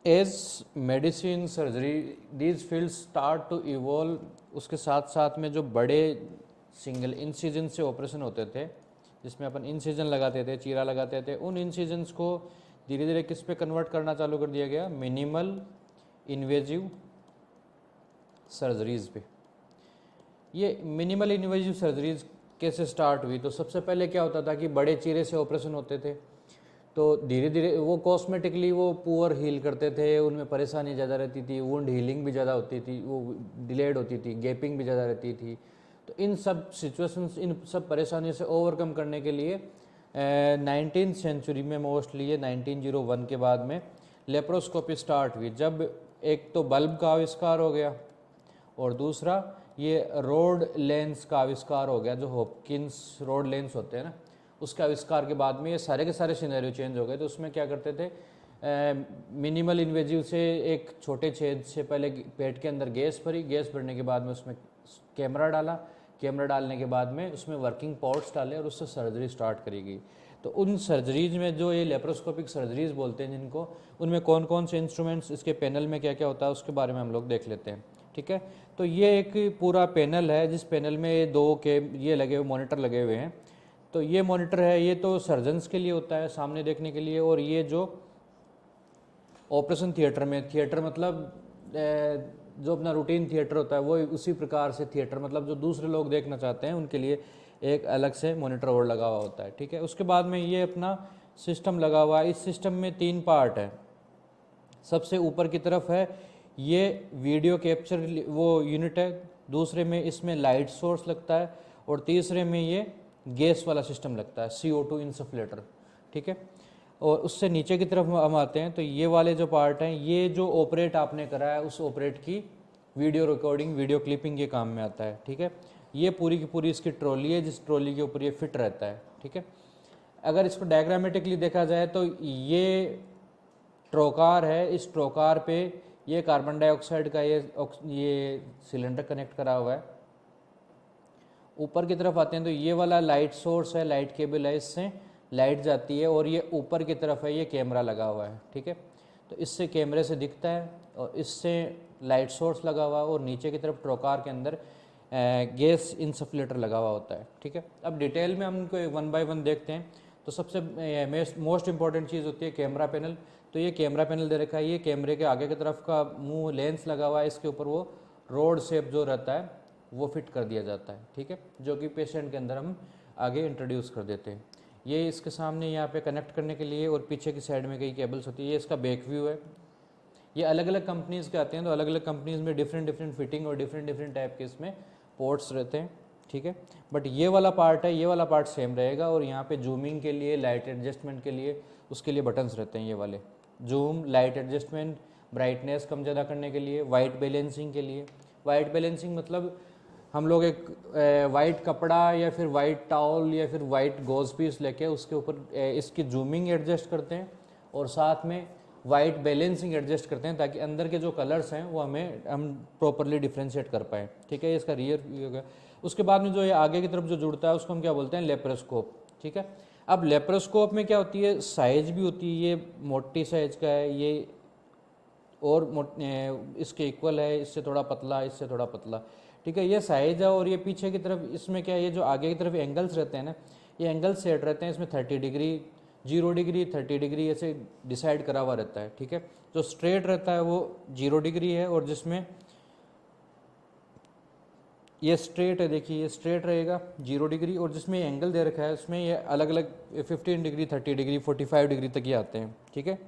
As medicine surgery these field start to evolve, उसके साथ साथ में जो बड़े सिंगल इंसिजन से ऑपरेशन होते थे, जिसमें अपन इंसिजन लगाते थे, चीरा लगाते थे, उन इंसिजन्स को धीरे धीरे किस पे कन्वर्ट करना चालू कर दिया गया, मिनिमल इन्वेजिव सर्जरीज पे। ये मिनिमल इन्वेजिव सर्जरीज कैसे स्टार्ट हुई? तो सबसे पहले क्या होता था कि बड़े चीरे से ऑपरेशन होते थे, तो धीरे धीरे वो कॉस्मेटिकली वो पुअर हील करते थे, उनमें परेशानी ज़्यादा रहती थी, वुंड हीलिंग भी ज़्यादा होती थी, वो डिलेड होती थी, गैपिंग भी ज़्यादा रहती थी। तो इन सब सिचुएशंस, इन सब परेशानियों से ओवरकम करने के लिए 19th सेंचुरी में मोस्टली ये 1901 के बाद में लेप्रोस्कोपी स्टार्ट हुई, जब एक तो बल्ब का आविष्कार हो गया और दूसरा ये रोड लेंस का आविष्कार हो गया, जो हॉपकिंस रोड लेंस होते हैं ना, उसके आविष्कार के बाद में ये सारे के सारे सिनेरियो चेंज हो गए। तो उसमें क्या करते थे, मिनिमल इन्वेजिव से एक छोटे छेद से पहले पेट के अंदर गैस भरी, गैस भरने के बाद में उसमें कैमरा डाला, कैमरा डालने के बाद में उसमें वर्किंग पॉट्स डाले और उससे सर्जरी स्टार्ट करी गई। तो उन सर्जरीज में जो ये लेप्रोस्कोपिक सर्जरीज बोलते हैं जिनको, उनमें कौन कौन से इंस्ट्रूमेंट्स, इसके पैनल में क्या क्या होता है, उसके बारे में हम लोग देख लेते हैं। ठीक है, तो ये एक पूरा पैनल है, जिस पैनल में दो के ये लगे हुए मॉनिटर लगे हुए हैं। तो ये मॉनिटर है, ये तो सर्जन्स के लिए होता है सामने देखने के लिए, और ये जो ऑपरेशन थिएटर में, थिएटर मतलब जो अपना रूटीन थिएटर होता है वो उसी प्रकार से थिएटर, मतलब जो दूसरे लोग देखना चाहते हैं उनके लिए एक अलग से मॉनिटर और लगा हुआ होता है। ठीक है, उसके बाद में ये अपना सिस्टम लगा हुआ है। इस सिस्टम में 3 पार्ट है। सबसे ऊपर की तरफ है ये वीडियो कैप्चर वो यूनिट है, दूसरे में इसमें लाइट सोर्स लगता है, और तीसरे में ये गैस वाला सिस्टम लगता है, CO2 इंसुफ्लेटर। ठीक है, और उससे नीचे की तरफ हम आते हैं, तो ये वाले जो पार्ट हैं, ये जो ऑपरेट आपने करा है उस ऑपरेट की वीडियो रिकॉर्डिंग, वीडियो क्लिपिंग के काम में आता है। ठीक है, ये पूरी की पूरी इसकी ट्रॉली है, जिस ट्रॉली के ऊपर ये फिट रहता है। ठीक है, अगर इसको डायग्रामेटिकली देखा जाए तो ये ट्रोकार है, इस ट्रोकार पे ये कार्बन डाइऑक्साइड का ये सिलेंडर कनेक्ट करा हुआ है। ऊपर की तरफ आते हैं तो ये वाला लाइट सोर्स है, लाइट केबल है, इससे लाइट जाती है, और ये ऊपर की तरफ है, ये कैमरा लगा हुआ है। ठीक है, तो इससे कैमरे से दिखता है, और इससे लाइट सोर्स लगा हुआ है, और नीचे की तरफ ट्रोकार के अंदर गैस इंसुफ्लेटर लगा हुआ होता है। ठीक है, अब डिटेल में हम इनको 1 बाय 1 देखते हैं। तो सबसे मोस्ट इंपॉर्टेंट चीज़ होती है कैमरा पैनल। तो ये कैमरा पैनल दे रखा है, ये कैमरे के आगे की तरफ का मुंह लेंस लगा हुआ है, इसके ऊपर वो रोड शेप जो रहता है वो फिट कर दिया जाता है। ठीक है, जो कि पेशेंट के अंदर हम आगे इंट्रोड्यूस कर देते हैं। ये इसके सामने यहाँ पे कनेक्ट करने के लिए, और पीछे की साइड में कई केबल्स होती है। ये इसका बैक व्यू है। ये अलग अलग कंपनीज़ के आते हैं, तो अलग अलग कंपनीज़ में डिफरेंट डिफरेंट फिटिंग और डिफरेंट डिफरेंट टाइप के इसमें पोर्ट्स रहते हैं। ठीक है, बट ये वाला पार्ट है, ये वाला पार्ट सेम रहेगा, और यहाँ पे जूमिंग के लिए, लाइट एडजस्टमेंट के लिए, उसके लिए बटन्स रहते हैं ये वाले। जूम, लाइट एडजस्टमेंट, ब्राइटनेस कम ज़्यादा करने के लिए, वाइट बैलेंसिंग के लिए। वाइट बैलेंसिंग मतलब हम लोग एक वाइट कपड़ा या फिर वाइट टॉवल या फिर वाइट गॉज पीस लेके उसके ऊपर इसकी जूमिंग एडजस्ट करते हैं, और साथ में वाइट बैलेंसिंग एडजस्ट करते हैं, ताकि अंदर के जो कलर्स हैं वो हम प्रॉपरली डिफ्रेंशिएट कर पाएँ। ठीक है, ये इसका रियर व्यू हो गया। उसके बाद में जो ये आगे की तरफ जो जुड़ता है उसको हम क्या बोलते हैं, लेप्रोस्कोप। ठीक है, अब लेप्रोस्कोप में क्या होती है, साइज भी होती है, ये मोटी साइज का है, ये और इसके इक्वल है, इससे थोड़ा पतला, इससे थोड़ा पतला। ठीक है, ये साइज है, और ये पीछे की तरफ इसमें क्या है, ये जो आगे की तरफ एंगल्स रहते हैं ना, ये एंगल्स सेट रहते हैं इसमें 30 डिग्री, 0 डिग्री, 30 डिग्री ऐसे डिसाइड करा हुआ रहता है। ठीक है, जो स्ट्रेट रहता है वो 0 डिग्री है, और जिसमें ये स्ट्रेट है, देखिए ये स्ट्रेट रहेगा 0 डिग्री, और जिसमें एंगल दे रखा है उसमें ये अलग अलग 15 डिग्री, 30 डिग्री, 45 डिग्री तक ये आते हैं। ठीक है,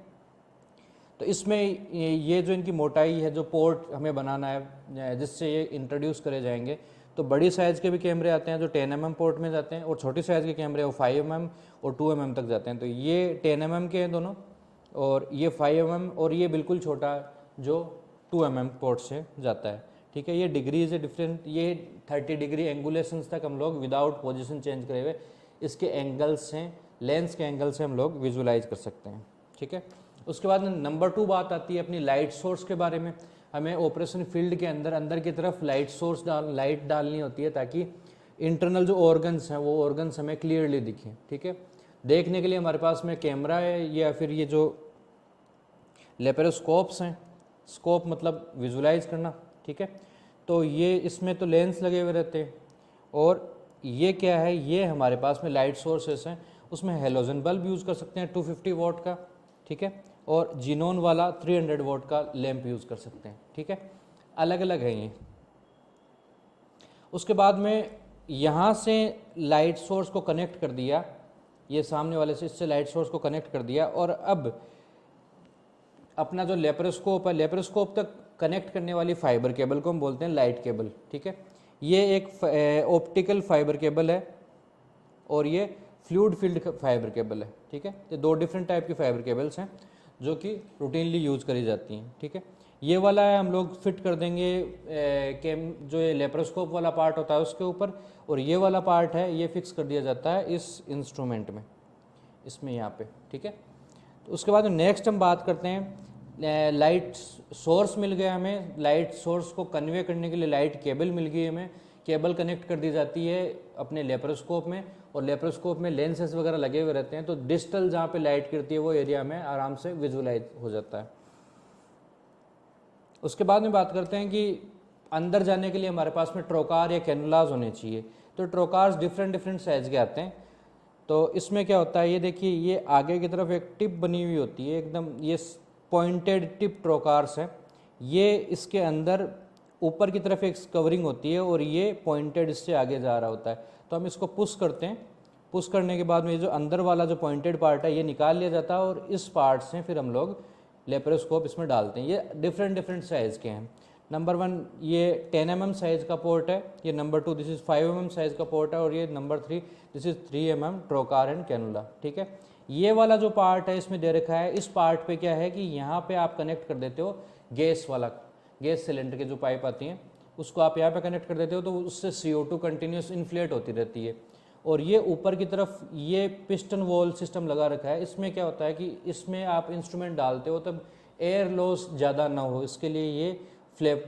तो इसमें ये जो इनकी मोटाई है, जो पोर्ट हमें बनाना है जिससे ये इंट्रोड्यूस करे जाएंगे, तो बड़ी साइज़ के भी कैमरे आते हैं जो 10 mm पोर्ट में जाते हैं, और छोटी साइज़ के कैमरे वो 5 mm और 2 mm तक जाते हैं। तो ये 10 mm के हैं दोनों, और ये 5 mm, और ये बिल्कुल छोटा जो 2 mm पोर्ट से जाता है। ठीक है, ये डिग्रीज है डिफरेंट, ये 30 डिग्री एंगुलेशंस तक हम लोग विदाउट पोजीशन चेंज करे हुए इसके एंगल्स हैं, लेंस के एंगल से हम लोग विजुलाइज कर सकते हैं। ठीक है, उसके बाद नंबर 2 बात आती है अपनी लाइट सोर्स के बारे में। हमें ऑपरेशन फील्ड के अंदर अंदर की तरफ लाइट डालनी होती है, ताकि इंटरनल जो ऑर्गन्स हैं वो ऑर्गन्स हमें क्लियरली दिखें। ठीक है, देखने के लिए हमारे पास में कैमरा है, या फिर ये जो लेपेरोस्कोप्स हैं, स्कोप मतलब विजुलाइज करना, ठीक है। तो ये इसमें तो लेंस लगे हुए रहते हैं, और ये क्या है, ये हमारे पास में लाइट सोर्सेस हैं, उसमें हेलोजन बल्ब यूज़ कर सकते हैं 250 वाट का, ठीक है, और जीनोन वाला 300 वाट का लैंप यूज़ कर सकते हैं, ठीक है, अलग अलग है ये। उसके बाद में यहाँ से लाइट सोर्स को कनेक्ट कर दिया, ये सामने वाले से इससे लाइट सोर्स को कनेक्ट कर दिया, और अब अपना जो लेपेरोस्कोप है, लेपेरोस्कोप तक कनेक्ट करने वाली फाइबर केबल को हम बोलते हैं लाइट केबल, ठीक है। ये एक ऑप्टिकल फाइबर केबल है और ये फ्लूइड फील्ड फाइबर केबल है, ठीक है। ये दो डिफरेंट टाइप की फाइबर केबल्स हैं जो कि रूटीनली यूज़ करी जाती हैं, ठीक है। ये वाला है हम लोग फिट कर देंगे जो ये लेप्रोस्कोप वाला पार्ट होता है उसके ऊपर, और ये वाला पार्ट है ये फिक्स कर दिया जाता है इस इंस्ट्रूमेंट में, इसमें यहाँ पे, ठीक है। तो उसके बाद नेक्स्ट हम बात करते हैं लाइट सोर्स मिल गया हमें, लाइट सोर्स को कन्वे करने के लिए लाइट केबल मिल गई हमें, केबल कनेक्ट कर दी जाती है अपने लेप्रोस्कोप में, और लेप्रोस्कोप में लेंसेस वगैरह लगे हुए रहते हैं, तो डिस्टल जहाँ पे लाइट गिरती है वो एरिया में आराम से विजुलाइज हो जाता है। उसके बाद में बात करते हैं कि अंदर जाने के लिए हमारे पास में ट्रोकार या कैनुलाज होने चाहिए, तो ट्रोकार्स डिफरेंट साइज़ के आते हैं। तो इसमें क्या होता है, ये देखिए, ये आगे की तरफ एक टिप बनी हुई होती है एकदम, ये पॉइंटेड टिप ट्रोकार्स है, ये इसके अंदर ऊपर की तरफ एक कवरिंग होती है और ये पॉइंटेड इससे आगे जा रहा होता है। तो हम इसको पुश करते हैं, पुश करने के बाद में जो अंदर वाला जो पॉइंटेड पार्ट है ये निकाल लिया जाता है, और इस पार्ट से फिर हम लोग लेप्रोस्कोप इसमें डालते हैं। ये डिफरेंट साइज़ के हैं। नंबर 1 ये 10 mm साइज़ का पोर्ट है, ये number 2 this is 5 mm size का पोर्ट है, और ये number 3 this is 3 mm trocar and cannula, ठीक है। ये वाला जो पार्ट है इसमें दे रखा है, इस पार्ट पे क्या है कि यहाँ पे आप कनेक्ट कर देते हो गैस वाला, गैस सिलेंडर की जो पाइप आती हैं उसको आप यहाँ पे कनेक्ट कर देते हो, तो उससे CO2 कंटिन्यूस इन्फ्लेट होती रहती है। और ये ऊपर की तरफ ये पिस्टन वॉल सिस्टम लगा रखा है, इसमें क्या होता है कि इसमें आप इंस्ट्रूमेंट डालते हो तब एयर लॉस ज़्यादा ना हो, इसके लिए ये फ्लिप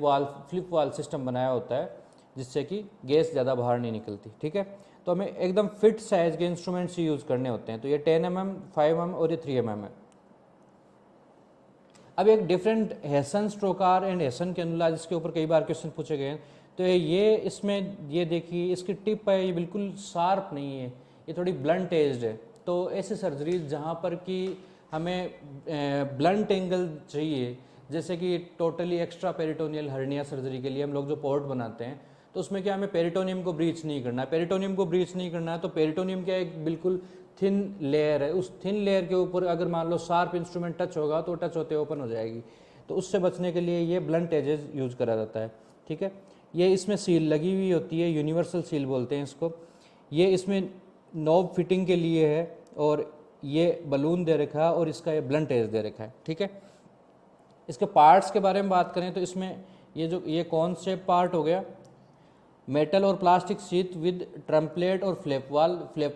वाल सिस्टम बनाया होता है, जिससे कि गैस ज़्यादा बाहर नहीं निकलती, ठीक है। तो हमें एकदम फिट साइज़ के इंस्ट्रूमेंट्स यूज़ करने होते हैं। तो ये 10 mm, 5 mm और ये 3 mm है। अब एक डिफरेंट हेसन ट्रोकार एंड हेसन कैनुला, जिसके ऊपर कई बार क्वेश्चन पूछे गए हैं, तो ये इसमें ये देखिए इसकी टिप है, ये बिल्कुल शार्प नहीं है, ये थोड़ी ब्लंट एज्ड है। तो ऐसे सर्जरीज जहाँ पर कि हमें ब्लंट एंगल चाहिए, जैसे कि totally extra peritoneal hernia surgery के लिए हम लोग जो पोर्ट बनाते हैं, तो उसमें क्या हमें पेरिटोनियम को ब्रीच नहीं करना है, पेरिटोनियम को ब्रीच नहीं करना है, तो पेरिटोनियम क्या एक बिल्कुल थिन लेयर है, उस थिन लेयर के ऊपर अगर मान लो शार्प इंस्ट्रूमेंट टच होगा तो टच होते ओपन हो जाएगी। तो उससे बचने के लिए ये ब्लंट एजेस यूज़ करा जाता है, ठीक है। ये इसमें सील लगी हुई होती है, यूनिवर्सल सील बोलते हैं इसको। ये इसमें नॉब फिटिंग के लिए है, और ये बलून दे रखा है, और इसका ये ब्लंट एज दे रखा है, ठीक है। इसके पार्ट्स के बारे में बात करें तो इसमें ये कौन से पार्ट हो गया, मेटल और प्लास्टिक शीट विद ट्रम्पलेट और फ्लैप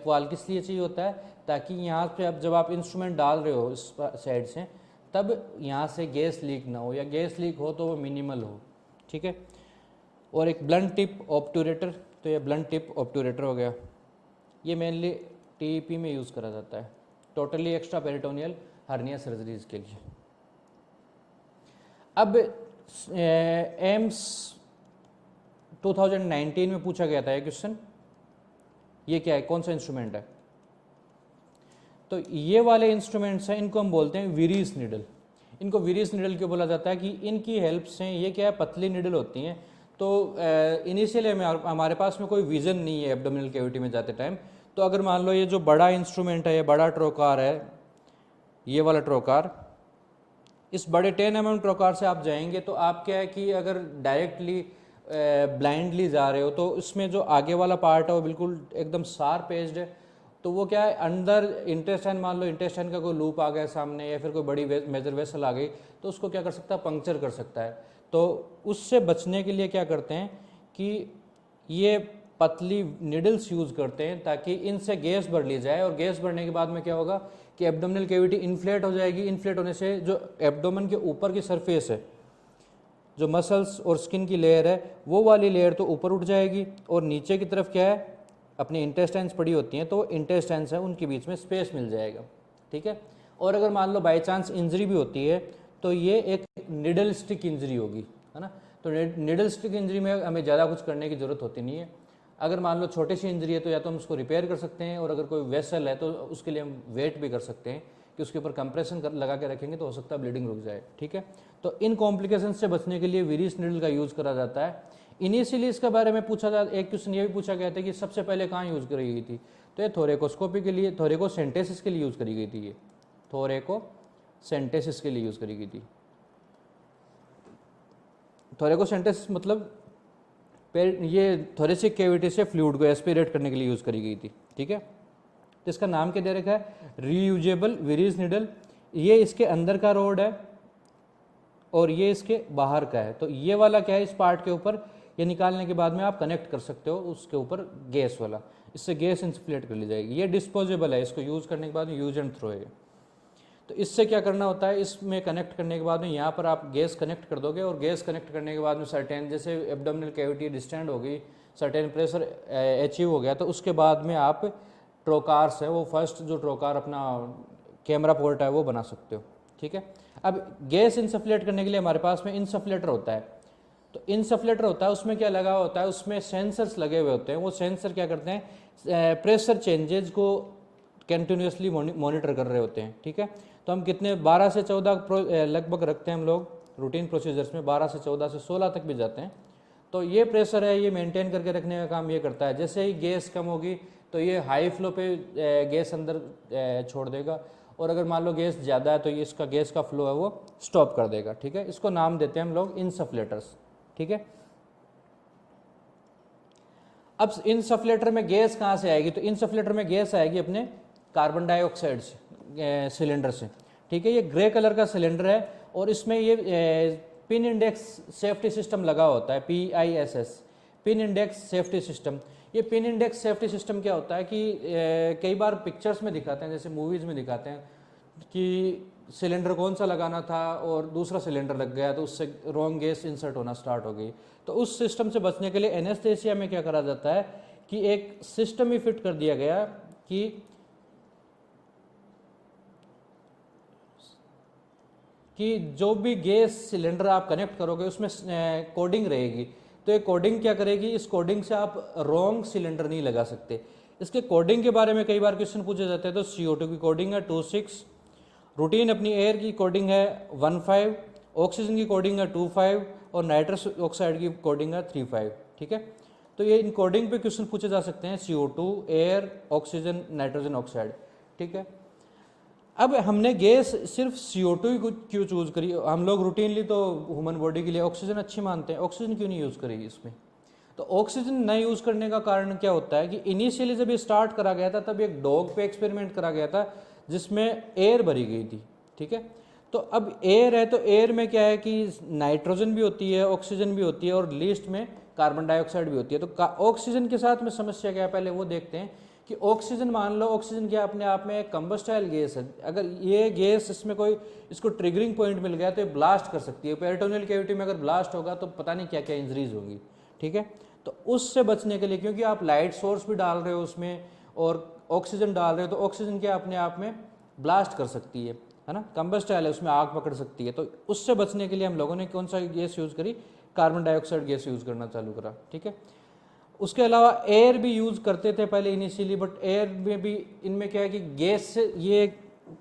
वाल किस लिए चाहिए होता है, ताकि यहाँ पे अब जब आप इंस्ट्रूमेंट डाल रहे हो इस साइड से, तब यहाँ से गैस लीक ना हो, या गैस लीक हो तो वो मिनिमल हो, ठीक है। और एक ब्लंट टिप ऑब्टूरेटर, तो ये ब्लंट टिप ऑब्टूरेटर हो गया, ये मेनली TEP में यूज़ करा जाता है, totally extra peritoneal hernia surgeries के लिए। अब एम्स 2019 में पूछा गया था ये क्वेश्चन, ये क्या है, कौन सा इंस्ट्रूमेंट है, तो ये वाले इंस्ट्रूमेंट्स हैं, इनको हम बोलते हैं विरीस निडल। इनको विरीस निडल क्यों बोला जाता है कि इनकी हेल्प से, ये क्या है, पतली निडल होती हैं, तो इनिशियली हमारे पास में कोई विजन नहीं है एब्डोमिनल कैविटी में जाते टाइम, तो अगर मान लो ये जो बड़ा इंस्ट्रूमेंट है, ये बड़ा ट्रोकार है, ये वाला ट्रोकार, इस बड़े 10 mm ट्रोकार से आप जाएंगे तो आप क्या है कि अगर डायरेक्टली ब्लाइंडली जा रहे हो तो इसमें जो आगे वाला पार्ट है वो बिल्कुल एकदम शार्प एज्ड है, तो वो क्या है, अंदर इंटेस्टाइन, मान लो इंटेस्टाइन का कोई लूप आ गया सामने, या फिर कोई बड़ी मेजर वेसल आ गई, तो उसको क्या कर सकता है, पंक्चर कर सकता है। तो उससे बचने के लिए क्या करते हैं कि ये पतली निडल्स यूज़ करते हैं, ताकि इनसे गैस भर ली जाए, और गैस भरने के बाद में क्या होगा कि एब्डोमिनल कैविटी इन्फ्लेट हो जाएगी। इन्फ्लेट होने से जो एब्डोमेन के ऊपर की सरफेस है, जो मसल्स और स्किन की लेयर है, वो वाली लेयर तो ऊपर उठ जाएगी, और नीचे की तरफ क्या है, अपनी इंटेस्टाइन्स पड़ी होती हैं, तो इंटेस्टाइन्स है उनके बीच में स्पेस मिल जाएगा, ठीक है। और अगर मान लो बाई चांस इंजरी भी होती है, तो ये एक निडल स्टिक इंजरी होगी, है ना। तो निडल स्टिक इंजरी में हमें ज़्यादा कुछ करने की ज़रूरत होती नहीं है। अगर मान लो छोटी सी इंजरी है तो या तो हम उसको रिपेयर कर सकते हैं, और अगर कोई वेसल है तो उसके लिए हम वेट भी कर सकते हैं कि उसके ऊपर कंप्रेशन लगा के रखेंगे तो हो सकता है ब्लीडिंग रुक जाए, ठीक है। तो इन कॉम्प्लिकेशन से बचने के लिए विरीस नीडल का यूज़ करा जाता है। इनिशियली इसके बारे में पूछा जा, एक क्वेश्चन ये भी पूछा गया था कि सबसे पहले कहाँ यूज़ करी गई थी, तो ये थोरेकोस्कोपी के लिए, थोरेकोसेंटेसिस के लिए यूज़ करी गई थी। ये थोरेकोसेंटेसिस के लिए यूज़ करी गई थी। थोरेकोसेंटेसिस मतलब ये थोरेसिक कैविटी से फ्लूइड को एस्पिरेट करने के लिए यूज़ करी गई थी, ठीक है। तो इसका नाम क्या दे रखा है, रीयूजेबल विरीज निडल। ये इसके अंदर का रोड है और ये इसके बाहर का है। तो ये वाला क्या है, इस पार्ट के ऊपर ये निकालने के बाद में आप कनेक्ट कर सकते हो उसके ऊपर गैस वाला, इससे गैस इंसुफ्लेट कर ली जाएगी। ये डिस्पोजेबल है, इसको यूज़ करने के बाद यूज एंड थ्रो है। तो इससे क्या करना होता है, इसमें कनेक्ट करने के बाद में यहाँ पर आप गैस कनेक्ट कर दोगे, और गैस कनेक्ट करने के बाद में सर्टेन, जैसे एब्डोमिनल कैविटी डिस्टेंड हो गई, सर्टेन प्रेशर अचीव हो गया, तो उसके बाद में आप ट्रोकार्स है, वो फर्स्ट जो ट्रोकार अपना कैमरा पोर्ट है वो बना सकते हो, ठीक है। अब गैस इंसफ्लेट करने के लिए हमारे पास में इंसफ्लेटर होता है। तो इंसफ्लेटर होता है, उसमें क्या लगा होता है, उसमें सेंसर्स लगे हुए होते हैं। वो सेंसर क्या करते हैं, प्रेशर चेंजेज को कंटिन्यूसली मॉनिटर कर रहे होते हैं, ठीक है। तो हम कितने 12 से 14 लगभग रखते हैं हम लोग रूटीन प्रोसीजर्स में, 12 से 14 से 16 तक भी जाते हैं। तो ये प्रेशर है, ये मेंटेन करके रखने का काम ये करता है। जैसे ही गैस कम होगी तो ये हाई फ्लो पे गैस अंदर छोड़ देगा, और अगर मान लो गैस ज़्यादा है तो ये इसका गैस का फ्लो है वो स्टॉप कर देगा, ठीक है। इसको नाम देते हैं हम लोग इंसफ्लेटर्स, ठीक है। अब इंसफ्लेटर में गैस कहाँ से आएगी, तो इंसफ्लेटर में गैस आएगी अपने कार्बन डाइऑक्साइड से, सिलेंडर से, ठीक है। ये ग्रे कलर का सिलेंडर है, और इसमें ये पिन इंडेक्स सेफ्टी सिस्टम लगा होता है, PISS, pin index safety system. ये पिन इंडेक्स सेफ्टी सिस्टम क्या होता है कि कई बार पिक्चर्स में दिखाते हैं, जैसे मूवीज़ में दिखाते हैं कि सिलेंडर कौन सा लगाना था और दूसरा सिलेंडर लग गया, तो उससे रॉन्ग गैस इंसर्ट होना स्टार्ट हो गई। तो उस सिस्टम से बचने के लिए एनेस्थेसिया में क्या करा जाता है कि एक सिस्टम ही फिट कर दिया गया कि जो भी गैस सिलेंडर आप कनेक्ट करोगे उसमें कोडिंग रहेगी। तो ये कोडिंग क्या करेगी, इस कोडिंग से आप रॉन्ग सिलेंडर नहीं लगा सकते। इसके कोडिंग के बारे में कई बार क्वेश्चन पूछे जाते हैं। तो CO2 की कोडिंग है 26, रूटीन अपनी एयर की कोडिंग है 15, ऑक्सीजन की कोडिंग है 25, और नाइट्रस ऑक्साइड की कोडिंग है 35, ठीक है। तो ये इन कोडिंग पे क्वेश्चन पूछे जा सकते हैं, CO2, air, oxygen, nitrogen oxide, ठीक है। अब हमने गैस सिर्फ CO2 ही क्यों चूज़ करी, हम लोग रूटीनली तो ह्यूमन बॉडी के लिए ऑक्सीजन अच्छी मानते हैं, ऑक्सीजन क्यों नहीं यूज़ करी इसमें। तो ऑक्सीजन नहीं यूज़ करने का कारण क्या होता है कि इनिशियली जब ये स्टार्ट करा गया था तब एक डॉग पे एक्सपेरिमेंट करा गया था जिसमें एयर भरी गई थी, ठीक है। तो अब एयर है, तो एयर में क्या है कि नाइट्रोजन भी होती है, ऑक्सीजन भी होती है, और लिस्ट में कार्बन डाइऑक्साइड भी होती है। तो ऑक्सीजन के साथ में समस्या क्या है, पहले वो देखते हैं कि ऑक्सीजन, मान लो ऑक्सीजन क्या अपने आप में एक कंबस्टाइल गैस है। अगर ये गैस इसमें कोई इसको ट्रिगरिंग पॉइंट मिल गया तो ये ब्लास्ट कर सकती है। पेरिटोनियल कैविटी में अगर ब्लास्ट होगा तो पता नहीं क्या क्या इंजरीज होंगी, ठीक है। तो उससे बचने के लिए, क्योंकि आप लाइट सोर्स भी डाल रहे हो उसमें और ऑक्सीजन डाल रहे हो, तो ऑक्सीजन क्या अपने आप में ब्लास्ट कर सकती है ना, कंबस्टाइल है, उसमें आग पकड़ सकती है। तो उससे बचने के लिए हम लोगों ने कौन सा गैस यूज़ करी, कार्बन डाइऑक्साइड गैस यूज़ करना चालू करा, ठीक है। उसके अलावा एयर भी यूज़ करते थे पहले इनिशियली, बट एयर में भी इनमें क्या है कि गैस से ये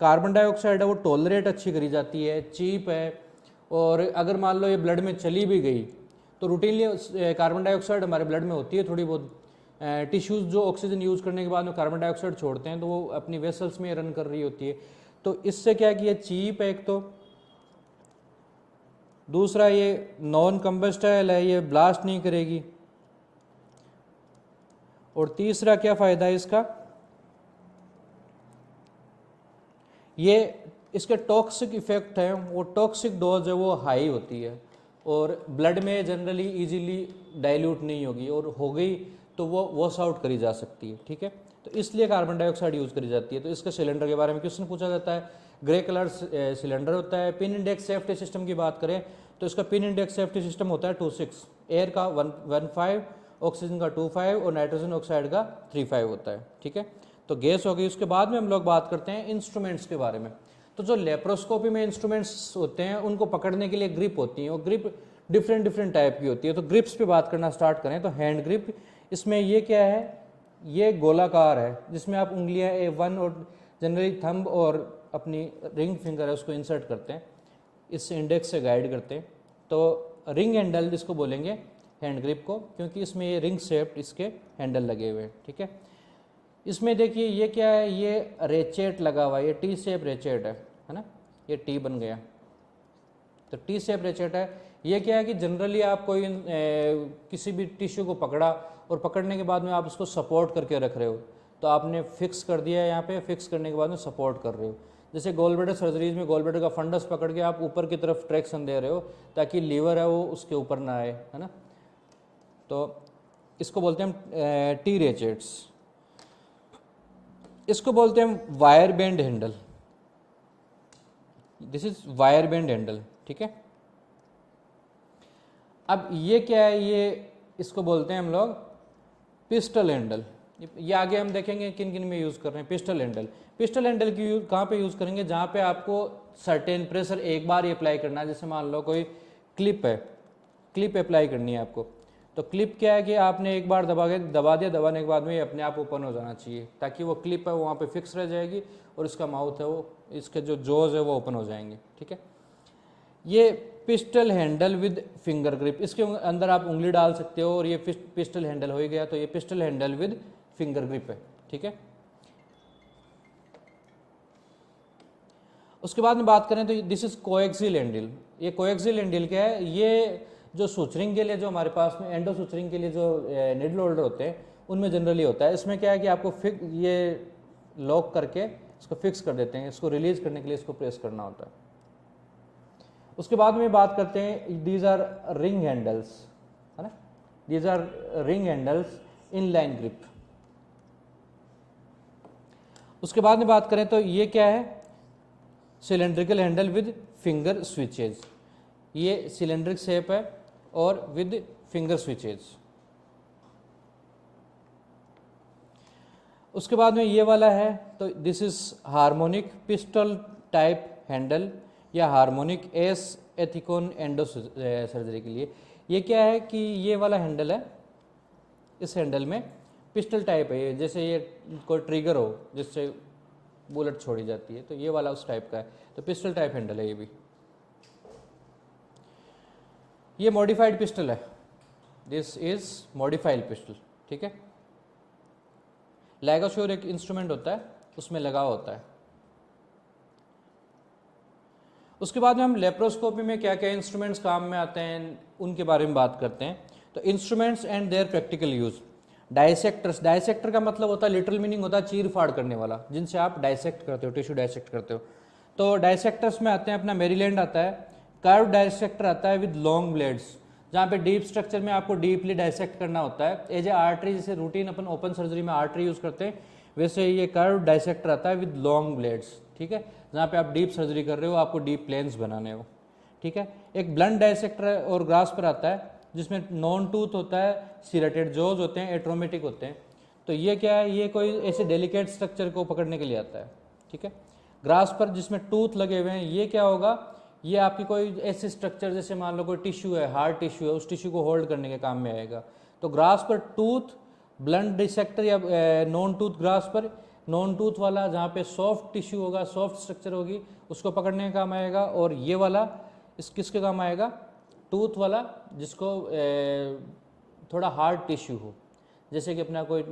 कार्बन डाइऑक्साइड है वो टॉलरेट अच्छी करी जाती है, चीप है, और अगर मान लो ये ब्लड में चली भी गई तो रूटीनली कार्बन डाइऑक्साइड हमारे ब्लड में होती है थोड़ी बहुत। टिश्यूज़ जो ऑक्सीजन यूज़ करने के बाद में कार्बन डाइऑक्साइड छोड़ते हैं तो वो अपनी वेसल्स में रन कर रही होती है। तो इससे क्या कि ये चीप है एक तो, दूसरा ये नॉन कंबस्टाइल है, ये ब्लास्ट नहीं करेगी, और तीसरा क्या फ़ायदा है इसका, ये इसके टॉक्सिक इफेक्ट है, वो टॉक्सिक डोज है वो हाई होती है, और ब्लड में जनरली इजीली डाइल्यूट नहीं होगी, और हो गई तो वो वॉश आउट करी जा सकती है, ठीक है। तो इसलिए कार्बन डाइऑक्साइड यूज़ करी जाती है। तो इसके सिलेंडर के बारे में क्वेश्चन पूछा जाता है, ग्रे कलर सिलेंडर होता है। पिन इंडेक्स सेफ्टी सिस्टम की बात करें तो इसका पिन इंडेक्स सेफ्टी सिस्टम होता है 26, एयर का 15, ऑक्सीजन का 25, और नाइट्रोजन ऑक्साइड का 35 होता है, ठीक है। तो गैस हो गई। उसके बाद में हम लोग बात करते हैं इंस्ट्रूमेंट्स के बारे में। तो जो लेप्रोस्कोपी में इंस्ट्रूमेंट्स होते हैं उनको पकड़ने के लिए ग्रिप होती है, और ग्रिप डिफरेंट डिफरेंट टाइप की होती है। तो ग्रिप्स पे बात करना स्टार्ट करें तो हैंड ग्रिप, इसमें ये क्या है, ये गोलाकार है जिसमें आप उंगलियां A1 और जनरली थंब और अपनी रिंग फिंगर है उसको इंसर्ट करते हैं, इस इंडेक्स से गाइड करते हैं। तो रिंग हैंडल जिसको बोलेंगे हैंड ग्रिप को, क्योंकि इसमें ये रिंग शेप्ड इसके हैंडल लगे हुए हैं, ठीक है। इसमें देखिए ये क्या है, ये रेचेट लगा हुआ है, ये टी शेप रेचेट है ना, ये टी बन गया, तो टी शेप रेचेट है। ये क्या है कि जनरली आप कोई किसी भी टिश्यू को पकड़ा और पकड़ने के बाद में आप उसको सपोर्ट करके रख रहे हो, तो आपने फिक्स कर दिया है यहाँ पे, फिक्स करने के बाद में सपोर्ट कर रहे हो। जैसे गोलब्लैडर सर्जरीज में गोलब्लैडर का फंडस पकड़ के आप ऊपर की तरफ ट्रैक्शन दे रहे हो ताकि लीवर है वो उसके ऊपर ना आए, है ना। तो इसको बोलते हैं टी रेचेट्स। इसको बोलते हैं wire bend handle, this is wire bend handle, ठीक है। अब ये क्या है, ये इसको बोलते हैं हम लोग पिस्टल हैंडल। ये आगे हम देखेंगे किन किन में यूज़ कर रहे हैं पिस्टल हैंडल। पिस्टल हैंडल की यूज कहाँ पे यूज़ करेंगे, जहाँ पे आपको सर्टेन प्रेशर एक बार ही अप्लाई करना है। जैसे मान लो कोई क्लिप है, क्लिप अप्लाई करनी है आपको, तो क्लिप क्या है कि आपने एक बार दबा दिया, दबाने के बाद में ये अपने आप ओपन हो जाना चाहिए ताकि वो क्लिप है वो वहाँ पे फिक्स रह जाएगी और इसका माउथ है वो, इसके जो जोज है वो ओपन हो जाएंगे, ठीक है। ये pistol handle with finger grip, इसके अंदर आप उंगली डाल सकते हो और ये पिस्टल हैंडल हो ही गया। तो ये pistol handle with finger grip है, ठीक है। उसके बाद में बात करें तो दिस इज कोएक्सियल हैंडल। ये कोएक्सियल हैंडल क्या है, ये जो सुचरिंग के लिए जो हमारे पास में एंडो सुचरिंग के लिए जो निडल होल्डर होते हैं उनमें जनरली होता है। इसमें क्या है कि आपको ये लॉक करके इसको फिक्स कर देते हैं, इसको रिलीज करने के लिए इसको प्रेस करना होता है। उसके बाद में बात करते हैं दीज आर रिंग हैंडल्स, है ना, these R ring handles in line grip. उसके बाद में बात करें तो ये क्या है, cylindrical handle with finger switches. ये सिलेंड्रिक शेप है और विद फिंगर स्विचेज। उसके बाद में ये वाला है, तो this is harmonic pistol type handle या हार्मोनिक एस एथिकोन एंडो सर्जरी के लिए। ये क्या है कि ये वाला हैंडल है, इस हैंडल में पिस्टल टाइप है ये, जैसे ये कोई ट्रिगर हो जिससे बुलेट छोड़ी जाती है, तो ये वाला उस टाइप का है, तो पिस्टल टाइप हैंडल है ये भी। ये मॉडिफाइड पिस्टल है, दिस इज मॉडिफाइड पिस्टल, ठीक है। लैगोश्योर एक इंस्ट्रूमेंट होता है उसमें लगा होता है। उसके बाद में हम लेप्रोस्कोपी में क्या क्या इंस्ट्रूमेंट्स काम में आते हैं उनके बारे में बात करते हैं। तो instruments and their practical use. Dissectors, dissector का मतलब होता है, लिटरल मीनिंग होता है चीर फाड़ करने वाला, जिनसे आप डाइसेक्ट करते हो, टिश्यू डाइसेक्ट करते हो। तो डाइसेक्टर्स में आते हैं अपना मेरीलैंड आता है, कर्व डाइसेक्टर आता है विद लॉन्ग ब्लेड्स, जहाँ पे डीप स्ट्रक्चर में आपको डीपली डाइसेक्ट करना होता है। एज ए आर्टरी, जैसे रूटीन अपन ओपन सर्जरी में आर्टरी यूज़ करते हैं, वैसे ये कर्व डाइसेक्टर आता है विद लॉन्ग ब्लेड्स, ठीक है, जहाँ पे आप डीप सर्जरी कर रहे हो, आपको डीप प्लेन्स बनाने हो, ठीक है। एक ब्लंट डाइसेक्टर और ग्रास्पर आता है जिसमें नॉन टूथ होता है, सिरेटेड जॉज होते हैं, एट्रोमेटिक होते हैं। तो ये क्या है, ये कोई ऐसे डेलिकेट स्ट्रक्चर को पकड़ने के लिए आता है, ठीक है। ग्रास्पर जिसमें टूथ लगे हुए हैं, ये क्या होगा, ये आपकी कोई ऐसे स्ट्रक्चर, जैसे मान लो कोई टिश्यू है, हार्ड टिश्यू है, उस टिश्यू को होल्ड करने के काम में आएगा। तो ग्रास्पर टूथ, ब्लंट डिसेक्टर या नॉन टूथ ग्रास्पर, नॉन टूथ वाला जहाँ पे सॉफ्ट टिश्यू होगा, सॉफ्ट स्ट्रक्चर होगी, उसको पकड़ने का काम आएगा। और ये वाला किसके काम आएगा, टूथ वाला, जिसको थोड़ा हार्ड टिश्यू हो, जैसे कि अपना कोई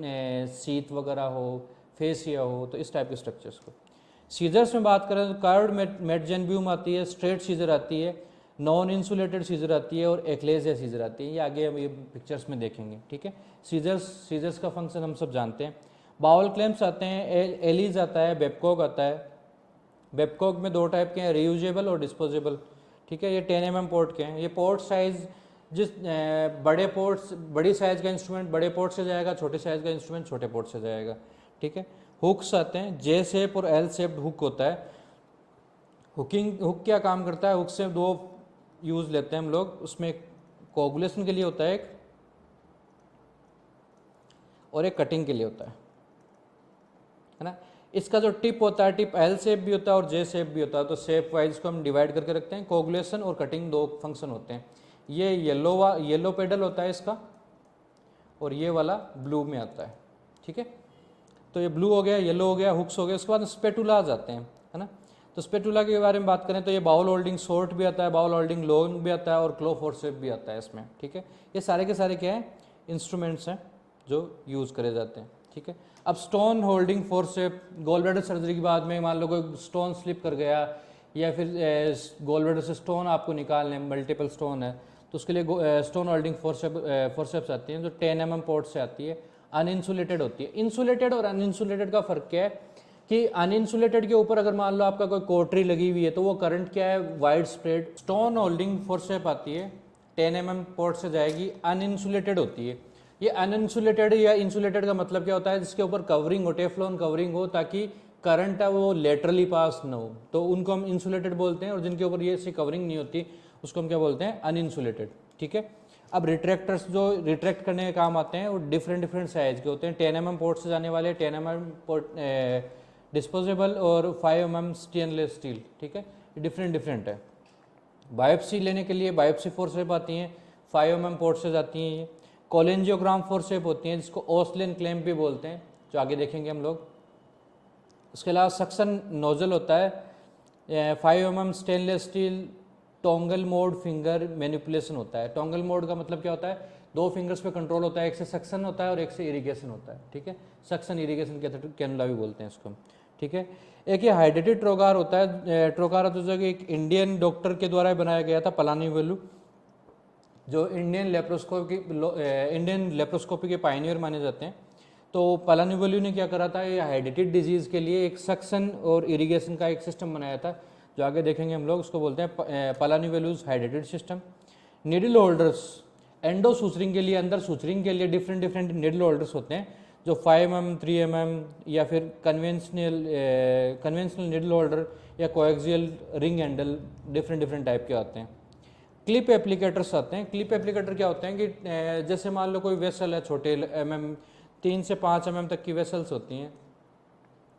सीथ वगैरह हो, फेसिया हो, तो इस टाइप के स्ट्रक्चर्स को। सीजर्स में बात करें तो कर्व्ड मेडजेनब्यूम आती है, स्ट्रेट सीजर आती है, नॉन इंसुलेटेड सीजर आती है और एक्लेजिया सीजर आती है। ये आगे हम ये पिक्चर्स में देखेंगे, ठीक है। सीजर्स का फंक्शन हम सब जानते हैं। बाउल क्लैम्प्स आते हैं, एलीज आता है, बेबकॉक आता है। बेबकॉक में दो टाइप के हैं, रीयूजेबल और डिस्पोजेबल, ठीक है। ये 10 mm पोर्ट के हैं। ये पोर्ट साइज, जिस बड़े पोर्ट्स, बड़ी साइज का इंस्ट्रूमेंट बड़े पोर्ट से जाएगा, छोटे साइज का इंस्ट्रूमेंट छोटे पोर्ट से जाएगा, ठीक है। हुक्स आते हैं, जे शेप और एल शेप्ड हुक होता है। हुक क्या काम करता है, हुक से दो यूज लेते हैं हम लोग, उसमें कोगुलेशन के लिए होता है एक, और एक कटिंग के लिए होता है ना। इसका जो टिप होता है, टिप एल शेप भी होता है और जे शेप भी होता है, तो शेप वाइज को हम डिवाइड करके रखते हैं। कोगुलेशन और कटिंग दो फंक्शन होते हैं। ये येलो पेडल होता है इसका, और ये वाला ब्लू में आता है, ठीक है। तो ये ब्लू हो गया, येलो हो गया, हुक्स हो गया। उसके बाद स्पेटुला आ जाते हैं, है ना। तो स्पेटुला के बारे में बात करें तो ये बाउल होल्डिंग शॉर्ट भी आता है, बाउल होल्डिंग लॉन्ग भी आता है और क्लो फोर्सेप भी आता है इसमें, ठीक है। ये सारे के सारे क्या है, इंस्ट्रूमेंट्स हैं जो यूज़ करे जाते हैं, ठीक है। अब stone holding forcep, gall bladder surgery के बाद में मान लो कोई स्टोन स्लिप कर गया या फिर गॉल ब्लैडर से स्टोन आपको निकालने, मल्टीपल स्टोन है, तो उसके लिए स्टोन होल्डिंग फोर्सेप्स आती हैं जो 10 mm पोर्ट से आती है, अनइंसुलेटेड होती है। इंसुलेटेड और अनइंसुलेटेड का फ़र्क क्या है कि अनइंसुलेटेड के ऊपर अगर मान लो आपका कोई कोटरी लगी हुई है तो वो करंट क्या है, wide spread. Stone holding forcep आती है 10 mm पोर्ट से जाएगी, अनइंसुलेटेड होती है। ये अनइंसुलेटेड या इंसुलेटेड का मतलब क्या होता है, जिसके ऊपर कवरिंग हो, टेफ्लॉन कवरिंग हो, ताकि करंट है वो लेटरली पास ना हो, तो उनको हम इंसुलेटेड बोलते हैं। और जिनके ऊपर ये ऐसी कवरिंग नहीं होती उसको हम क्या बोलते हैं, अनइंसुलेटेड, ठीक है। अब रिट्रैक्टर्स जो रिट्रैक्ट करने के काम आते हैं वो डिफरेंट साइज के होते हैं। 10 mm पोर्ट से जाने वाले 10 mm पोर्ट डिस्पोजेबल और 5 mm स्टेनलेस स्टील, ठीक है, डिफरेंट है। बायोप्सी लेने के लिए बायोप्सी फोर्सेप आती हैं, 5 mm पोर्ट से जाती हैं। ये कोलेंजियोग्राम फोर्सेप होती हैं जिसको ओस्लिन क्लैंप भी बोलते हैं, जो आगे देखेंगे हम लोग। उसके अलावा सक्शन नोजल होता है 5 mm stainless steel, toggle mode finger manipulation होता है। टोंगल मोड का मतलब क्या होता है, 2 फिंगर्स पे कंट्रोल होता है, एक से सक्शन होता है और एक से इरिगेशन होता है, ठीक है। सक्शन इरिगेशन कैनुला भी बोलते हैं इसको, ठीक है। एक ये हाइड्रेटेड ट्रोगार होता है। ट्रोगार तो जो एक इंडियन डॉक्टर के द्वारा बनाया गया था, पलानीवेलु, जो इंडियन लेप्रोस्कोपी के पायनियर माने जाते हैं। तो पलानीवेलु ने क्या करा था, ये हाइड्रेटेड डिजीज़ के लिए एक सक्शन और इरिगेशन का एक सिस्टम बनाया था, जो आगे देखेंगे हम लोग। उसको बोलते हैं पलानीवेलुस hydrated system. Needle holders, endo suturing के लिए, अंदर सूचरिंग के लिए डिफरेंट निडल होल्डर्स होते हैं, जो 5 mm 3 mm या फिर कन्वेंशनल निडल होल्डर या coaxial ring handle, different type के आते हैं। क्लिप एप्लीकेटर्स आते हैं। क्लिप एप्लीकेटर क्या होते हैं कि जैसे मान लो कोई वेसल है, छोटे mm 3 से 5 mm तक की वेसल्स होती हैं,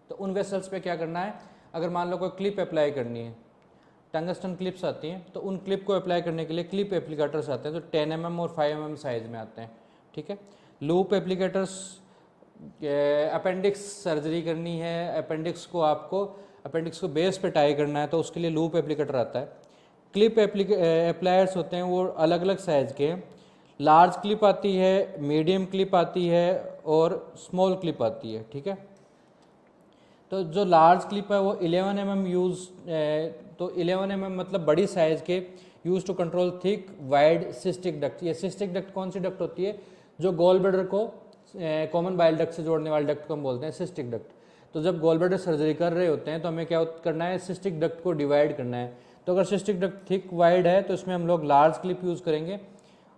तो उन वेसल्स पे क्या करना है, अगर मान लो कोई क्लिप अप्लाई करनी है, टंगस्टन क्लिप्स आती हैं, तो उन क्लिप को अप्लाई करने के लिए क्लिप एप्लीकेटर्स आते हैं जो 10 mm और 5 mm साइज में आते हैं, ठीक है। लूप एप्लीकेटर्स, अपेंडिक्स सर्जरी करनी है, अपेंडिक्स को बेस पे टाई करना है, तो उसके लिए लूप एप्लीकेटर आता है। क्लिप एप्लायर्स होते हैं, वो अलग अलग साइज़ के हैं। लार्ज क्लिप आती है, मीडियम क्लिप आती है और स्मॉल क्लिप आती है, ठीक है। तो जो लार्ज क्लिप है वो 11 mm तो 11 mm मतलब बड़ी साइज़ के, use to control thick wide cystic duct. ये सिस्टिक डक्ट कौन सी डक्ट होती है, जो गॉल ब्लैडर को कॉमन बाइल डक्ट से जोड़ने वाले डक्ट को हम बोलते हैं सिस्टिक डक्ट। तो जब गॉल ब्लैडर सर्जरी कर रहे होते हैं तो हमें क्या करना है, सिस्टिक डक्ट को डिवाइड करना है। तो अगर सिस्टिक डक्ट थिक वाइड है तो इसमें हम लोग लार्ज क्लिप यूज़ करेंगे,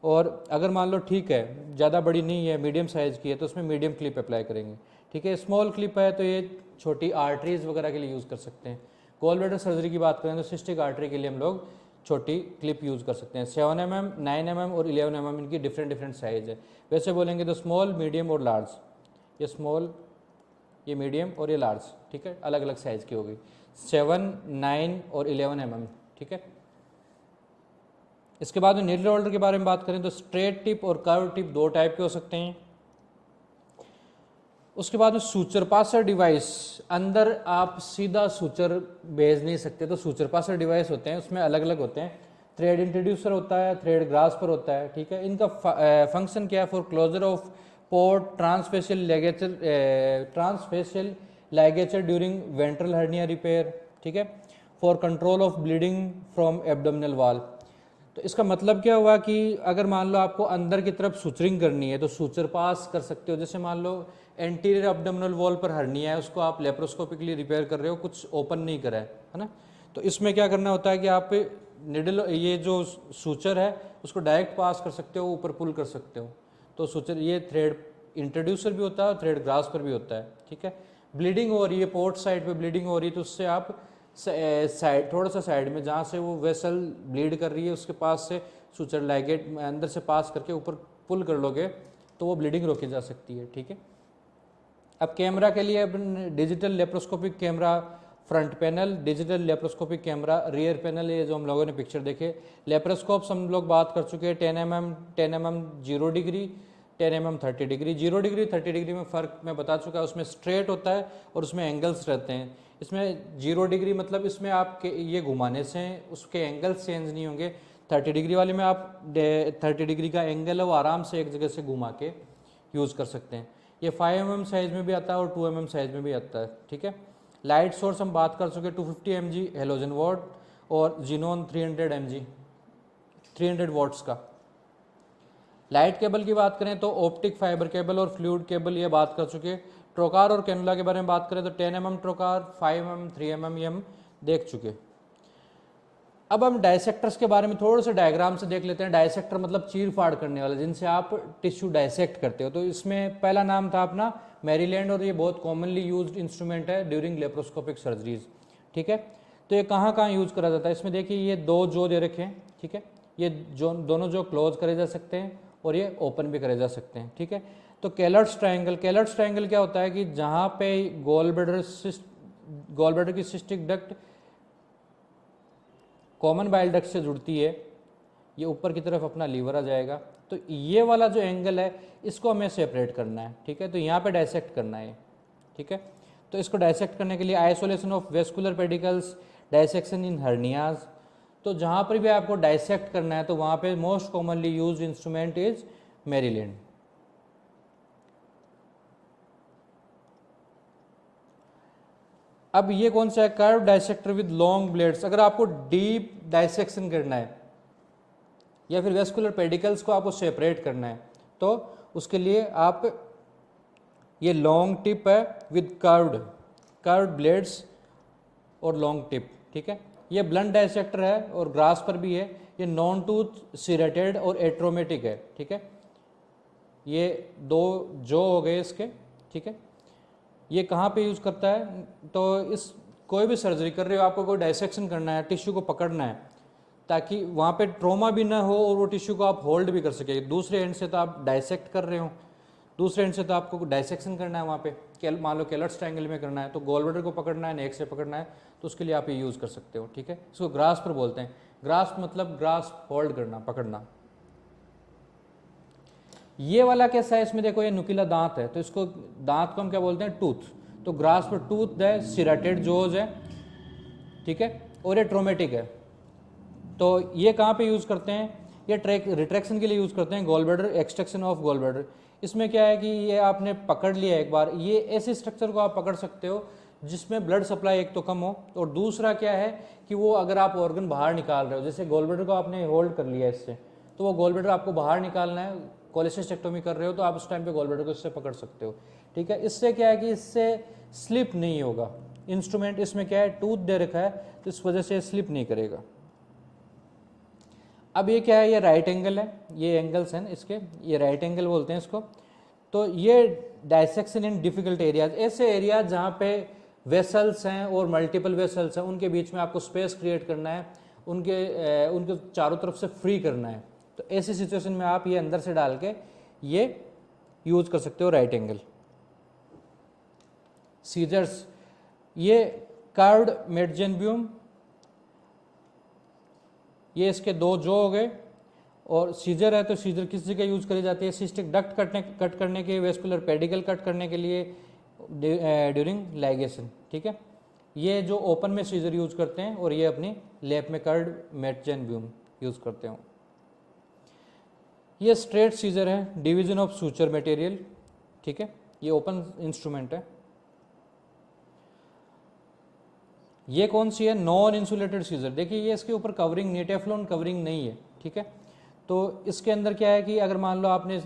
और अगर मान लो ठीक है, ज़्यादा बड़ी नहीं है, मीडियम साइज़ की है, तो उसमें मीडियम क्लिप अप्लाई करेंगे, ठीक है। स्मॉल क्लिप है तो ये छोटी आर्टरीज वगैरह के लिए यूज़ कर सकते हैं। गॉल ब्लैडर सर्जरी की बात करें तो सिस्टिक आर्टरी के लिए हम लोग छोटी क्लिप यूज़ कर सकते हैं। 7 mm 9 mm और 11 mm इनकी डिफरेंट साइज़ है। वैसे बोलेंगे तो स्मॉल, मीडियम और लार्ज, ये स्मॉल, ये मीडियम और ये लार्ज, ठीक है, अलग अलग साइज़ की होगी। 7, 9 और 11 mm, ठीक है। इसके बाद में निडल होल्डर के बारे में बात करें तो स्ट्रेट टिप और कर्व टिप 2 टाइप के हो सकते हैं। उसके बाद में सूचर पासर डिवाइस, अंदर आप सीधा सूचर भेज नहीं सकते, तो सूचर पासर डिवाइस होते हैं, उसमें अलग अलग होते हैं। थ्रेड इंट्रोड्यूसर होता है, थ्रेड ग्रास्पर होता है, ठीक है। इनका फंक्शन क्या है, for closure of port transfascial ligature during ventral hernia repair, ठीक है। For control of bleeding from abdominal wall. तो इसका मतलब क्या हुआ कि अगर मान लो आपको अंदर की तरफ सूचरिंग करनी है तो सूचर पास कर सकते हो। जैसे मान लो एंटीरियर एब्डोमिनल वॉल पर हर्निया है, उसको आप लेप्रोस्कोपिकली रिपेयर कर रहे हो, कुछ ओपन नहीं करा है ना, तो इसमें क्या करना होता है कि आप निडल, ये जो सूचर है उसको डायरेक्ट पास कर सकते हो, ऊपर पुल कर सकते हो। तो सूचर, ये थ्रेड इंट्रोड्यूसर भी होता है और थ्रेड ग्रास्पर भी होता है, ठीक है। ब्लीडिंग हो रही है, पोर्ट साइड पे ब्लीडिंग हो रही है, तो उससे आप साइड, थोड़ा सा साइड में जहाँ से वो वेसल ब्लीड कर रही है उसके पास से सूचर लाइगेट अंदर से पास करके ऊपर पुल कर लोगे तो वो ब्लीडिंग रोकी जा सकती है, ठीक है। अब कैमरा के लिए अपन digital laparoscopic camera front panel, digital laparoscopic camera rear panel, ये जो हम लोगों ने पिक्चर देखे। लेप्रोस्कोप्स हम लोग बात कर चुके हैं 10 mm 0 degree, 10 mm 30 degree. 0 degree 30 degree में फ़र्क मैं बता चुका, उसमें स्ट्रेट होता है और उसमें एंगल्स रहते हैं। इसमें 0 डिग्री मतलब इसमें आपके ये घुमाने से उसके एंगल्स चेंज नहीं होंगे। 30 डिग्री वाले में आप 30 डिग्री का एंगल है वो आराम से एक जगह से घुमा के यूज़ कर सकते हैं। ये 5 mm साइज़ में भी आता है और 2 mm साइज़ में भी आता है, ठीक है। लाइट सोर्स हम बात कर चुके 250 mg हेलोजन वॉट और जीनोन 300 mg 300 वॉट्स का। लाइट केबल की बात करें तो ऑप्टिक फाइबर केबल और फ्लूइड केबल ये बात कर चुके। ट्रोकार और कैनुला के बारे में बात करें तो 10 mm ट्रोकार, 5 mm 3 mm ये हम देख चुके। अब हम डायसेक्टर्स के बारे में थोड़े से डायग्राम से देख लेते हैं। डायसेक्टर मतलब चीर फाड़ करने वाले, जिनसे आप टिश्यू डायसेक्ट करते हो। तो इसमें पहला नाम था अपना मैरीलैंड और ये बहुत कॉमनली यूज्ड इंस्ट्रूमेंट है ड्यूरिंग लेप्रोस्कोपिक सर्जरीज, ठीक है। तो ये कहाँ कहाँ यूज़ करा जाता है, इसमें देखिए ये दो जो दे रखे हैं, ठीक है। ये जो दोनों जो क्लोज करे जा सकते हैं और ये ओपन भी करे जा सकते हैं, ठीक है। तो कैलर्ट्स ट्रायंगल, कैलर्ट्स ट्रायंगल क्या होता है कि जहाँ पे गॉल ब्लैडर की cystic duct common bile duct से जुड़ती है, ये ऊपर की तरफ अपना लीवर आ जाएगा। तो ये वाला जो एंगल है इसको हमें सेपरेट करना है, ठीक है। तो यहाँ पे डायसेक्ट करना है, ठीक है। तो इसको डायसेक्ट करने के लिए isolation of vascular pedicles, dissection in hernias. तो जहाँ पर भी आपको डायसेक्ट करना है तो वहाँ पे most commonly used instrument is Maryland. अब ये कौन सा है, curve dissector with long blades. अगर आपको डीप डायसेक्शन करना है या फिर वेस्कुलर पेडिकल्स को आपको सेपरेट करना है तो उसके लिए आप ये लॉन्ग टिप है विद कर्व्ड ब्लेड्स और लॉन्ग टिप, ठीक है। ये ब्लंट डायसेक्टर है और ग्रास पर भी है। ये नॉन टूथ सिरेटेड और एट्रोमेटिक है, ठीक है। ये दो जो हो गए इसके, ठीक है। ये कहाँ पे यूज़ करता है, तो इस कोई भी सर्जरी कर रहे हो, आपको कोई डायसेक्शन करना है, टिश्यू को पकड़ना है ताकि वहाँ पे ट्रोमा भी ना हो और वो टिश्यू को आप होल्ड भी कर सके। दूसरे एंड से तो आप डायसेक्ट कर रहे हो, दूसरे एंड से तो आपको डायसेक्शन करना है वहाँ पे, मान लो कैलर्ट्स ट्रायंगल में करना है तो गॉल ब्लैडर को पकड़ना है, नेक से पकड़ना है, तो उसके लिए आप ये यूज़ कर सकते हो, ठीक है। इसको ग्रास्प बोलते हैं। ग्रास्प मतलब ग्रास्प होल्ड करना, पकड़ना। ये वाला कैसा है, इसमें देखो ये नुकीला दांत है, तो इसको दांत को हम क्या बोलते हैं, टूथ। तो ग्रास्प टूथ है, सिराटेड जोज है, ठीक है, और ये ट्रोमेटिक है। तो ये कहाँ पे यूज़ करते हैं, ये रिट्रैक्शन के लिए यूज़ करते हैं, gall bladder, extraction of gall bladder. इसमें क्या है कि ये आपने पकड़ लिया एक बार, ये ऐसे स्ट्रक्चर को आप पकड़ सकते हो जिसमें ब्लड सप्लाई एक तो कम हो, और दूसरा क्या है कि वो अगर आप ऑर्गन बाहर निकाल रहे हो, जैसे गॉल ब्लैडर को आपने होल्ड कर लिया इससे, तो वो गॉल ब्लैडर आपको बाहर निकालना है, कोलेसिस्टेक्टोमी कर रहे हो तो आप उस टाइम पे गॉल ब्लैडर को इससे पकड़ सकते हो, ठीक है। इससे क्या है कि इससे स्लिप नहीं होगा। इंस्ट्रूमेंट इसमें क्या है, टूथ दे रखा है तो इस वजह से स्लिप नहीं करेगा। अब ये क्या है, ये राइट एंगल है, ये एंगल्स हैं इसके, ये राइट एंगल बोलते हैं इसको। तो ये डायसेक्शन इन डिफिकल्ट एरियाज, ऐसे एरियाज जहाँ पे वेसल्स हैं और मल्टीपल वेसल्स हैं, उनके बीच में आपको स्पेस क्रिएट करना है, उनके चारों तरफ से फ्री करना है। तो ऐसी सिचुएशन में आप ये अंदर से डाल के ये यूज कर सकते हो राइट एंगल। सीजर्स, ये कार्व्ड मेडजेनब्यूम, ये इसके दो जो हो गए, और सीजर है तो सीजर किस जगह यूज करी जाती है, सिस्टिक डक्ट कट करने के, वेस्कुलर पेडिकल कट करने के लिए ड्यूरिंग लाइगेशन, ठीक है। ये जो ओपन में सीजर यूज करते हैं और ये अपनी लैब में कार्व्ड मेडजेनब्यूम यूज करते हैं। ये स्ट्रेट सीजर है, डिवीजन ऑफ सूचर मटेरियल, ठीक है, ये ओपन इंस्ट्रूमेंट है। ये कौन सी है, नॉन इंसुलेटेड सीजर। देखिए ये इसके ऊपर कवरिंग नहीं है, टेफ्लॉन कवरिंग नहीं है, ठीक है। तो इसके अंदर क्या है कि अगर मान लो आपने